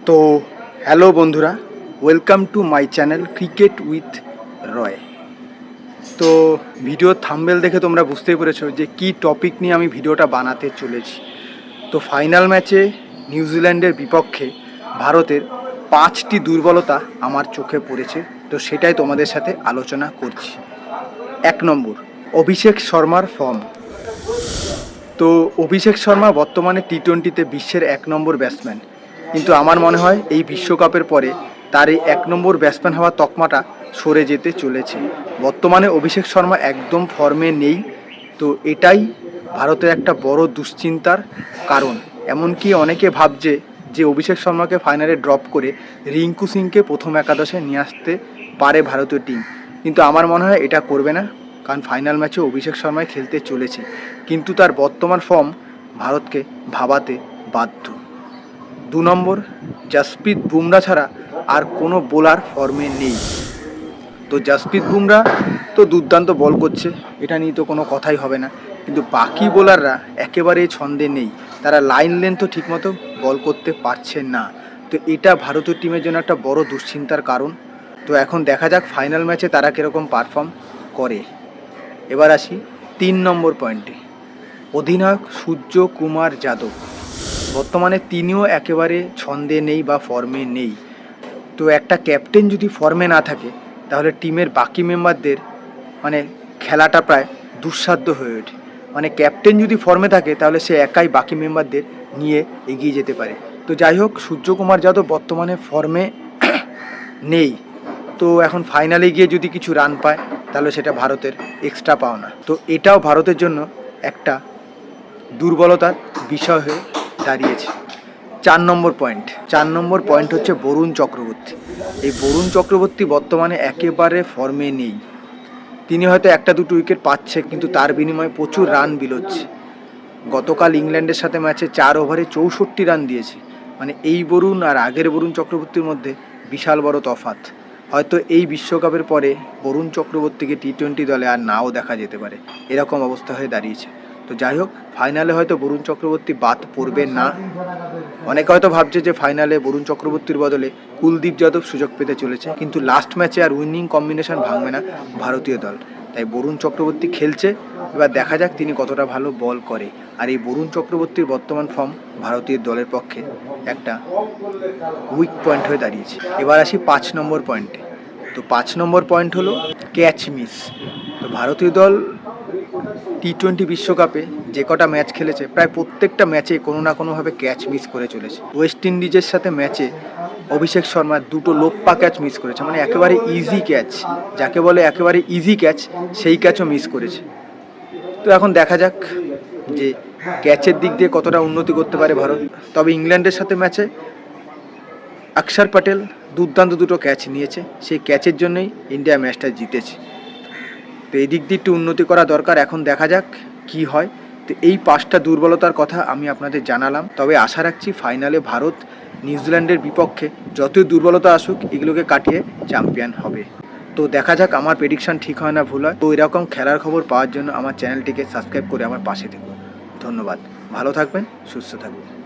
তো হ্যালো বন্ধুরা, welcome to my channel cricket with Roy. তো ভিডিওর থাম্বনেল দেখে তোমরা বুঝতেই পেরেছো যে কী টপিক নিয়ে আমি ভিডিওটা বানাতে চলেছি। তো ফাইনাল ম্যাচে নিউজিল্যান্ডের বিপক্ষে ভারতের 5টি দুর্বলতা আমার চোখে পড়েছে, তো সেটাই তোমাদের সাথে আলোচনা করছি। 1 নম্বর, অভিষেক শর্মার ফর্ম। তো অভিষেক শর্মা বর্তমানে টি-20তে বিশ্বের 1 নম্বর ব্যাটসম্যান, কিন্তু আমার মনে হয় এই বিশ্বকাপের পরে তার এই 1 নম্বর ব্যাটসম্যান হওয়ার তকমাটা সরে যেতে চলেছে। বর্তমানে অভিষেক শর্মা একদম ফর্মে নেই, তো এটাই ভারতের একটা বড় দুশ্চিন্তার কারণ। এমনকি অনেকে ভাবছে যে অভিষেক শর্মাকে ফাইনালে ড্রপ করে রিঙ্কু সিংকে প্রথম একাদশে নিয়ে আসতে পারে ভারতীয় টিম, কিন্তু আমার মনে হয় এটা করবে না, কারণ ফাইনাল ম্যাচে অভিষেক শর্মাই খেলতে চলেছে, কিন্তু তার বর্তমান ফর্ম ভারতকে ভাবাতে বাধ্য। 2 নম্বর, জাসপ্রীত বুমরা ছাড়া আর কোনো বোলার ফর্মে নেই। তো জাসপ্রীত বুমরা তো দুর্দান্ত বল করছে, এটা নিয়ে তো কোনো কথাই হবে না, কিন্তু বাকি বোলাররা একেবারেই ছন্দে নেই, তারা লাইন লেন্থও ঠিকমতো বল করতে পারছে না। তো এটা ভারতীয় টিমের জন্য একটা বড় দুশ্চিন্তার কারণ। তো এখন দেখা যাক ফাইনাল ম্যাচে তারা কীরকম পারফর্ম করে। এবার আসি 3 নম্বর পয়েন্টে, অধিনায়ক সূর্যকুমার যাদব। বর্তমানে তিনিও একেবারে ছন্দে নেই বা ফর্মে নেই। তো একটা ক্যাপ্টেন যদি ফর্মে না থাকে তাহলে টিমের বাকি মেম্বারদের খেলাটা প্রায় দুঃসাধ্য হয়ে ওঠে। ক্যাপ্টেন যদি ফর্মে থাকে তাহলে সে একাই বাকি মেম্বারদের নিয়ে এগিয়ে যেতে পারে। তো যাই হোক, সূর্যকুমার যাদব বর্তমানে ফর্মে নেই। তো এখন ফাইনালে গিয়ে যদি কিছু রান পায় তাহলে সেটা ভারতের এক্সট্রা পাওনা। তো এটাও ভারতের জন্য একটা দুর্বলতার বিষয় হয়ে দাঁড়িয়েছে। 4 নম্বর পয়েন্ট হচ্ছে বরুণ চক্রবর্তী। এই বরুণ চক্রবর্তী বর্তমানে একেবারে ফর্মে নেই। তিনি হয়তো 1-2 উইকেট পাচ্ছে, কিন্তু তার বিনিময়ে প্রচুর রান বিলোচ্ছে। গতকাল ইংল্যান্ডের সাথে ম্যাচে 4 ওভারে 64 রান দিয়েছে। এই বরুণ আর আগের বরুণ চক্রবর্তীর মধ্যে বিশাল বড় তফাৎ। হয়তো এই বিশ্বকাপের পরে বরুণ চক্রবর্তীকে টি-20 দলে আর নাও দেখা যেতে পারে, এরকম অবস্থা হয়ে দাঁড়িয়েছে। তো যাই হোক, ফাইনালে হয়তো বরুণ চক্রবর্তী বাদ পড়বে না। অনেকে হয়তো ভাবছে যে ফাইনালে বরুণ চক্রবর্তীর বদলে কুলদীপ যাদব সুযোগ পেতে চলেছে, কিন্তু লাস্ট ম্যাচে আর উইনিং কম্বিনেশন ভাঙবে না ভারতীয় দল, তাই বরুণ চক্রবর্তী খেলছে। এবার দেখা যাক তিনি কতটা ভালো বল করে। আর এই বরুণ চক্রবর্তীর বর্তমান ফর্ম ভারতীয় দলের পক্ষে একটা উইক পয়েন্ট হয়ে দাঁড়িয়েছে। এবার আসি 5 নম্বর পয়েন্টে। তো 5 নম্বর পয়েন্ট হলো ক্যাচ মিস। তো ভারতীয় দল টি-20 বিশ্বকাপে যে কটা ম্যাচ খেলেছে প্রায় প্রত্যেকটা ম্যাচে কোনো না কোনোভাবে ক্যাচ মিস করে চলেছে। ওয়েস্ট ইন্ডিজের সাথে ম্যাচে অভিষেক শর্মা 2টো লোপ্পা ক্যাচ মিস করেছে, একেবারে ইজি ক্যাচ, যাকে বলে একেবারে ইজি ক্যাচ, সেই ক্যাচও মিস করেছে। তো এখন দেখা যাক যে ক্যাচের দিক দিয়ে কতটা উন্নতি করতে পারে ভারত। তবে ইংল্যান্ডের সাথে ম্যাচে অক্ষর প্যাটেল দুর্দান্ত 2টো ক্যাচ নিয়েছে, সেই ক্যাচের জন্যই ইন্ডিয়া ম্যাচটা জিতেছে। তো এই দিক দিয়ে একটু উন্নতি করা দরকার, এখন দেখা যাক কি হয়। তো এই 5টা দুর্বলতার কথা আমি আপনাদের জানালাম। তবে আশা রাখছি ফাইনালে ভারত নিউজিল্যান্ডের বিপক্ষে যতই দুর্বলতা আসুক এগুলোকে কাটিয়ে চ্যাম্পিয়ন হবে। তো দেখা যাক, আমার প্রেডিকশান ঠিক হয় না ভুল হয়। তো এরকম খেলার খবর পাওয়ার জন্য আমার চ্যানেলটিকে সাবস্ক্রাইব করে আমার পাশে থাকুন। ধন্যবাদ, ভালো থাকবেন, সুস্থ থাকবেন।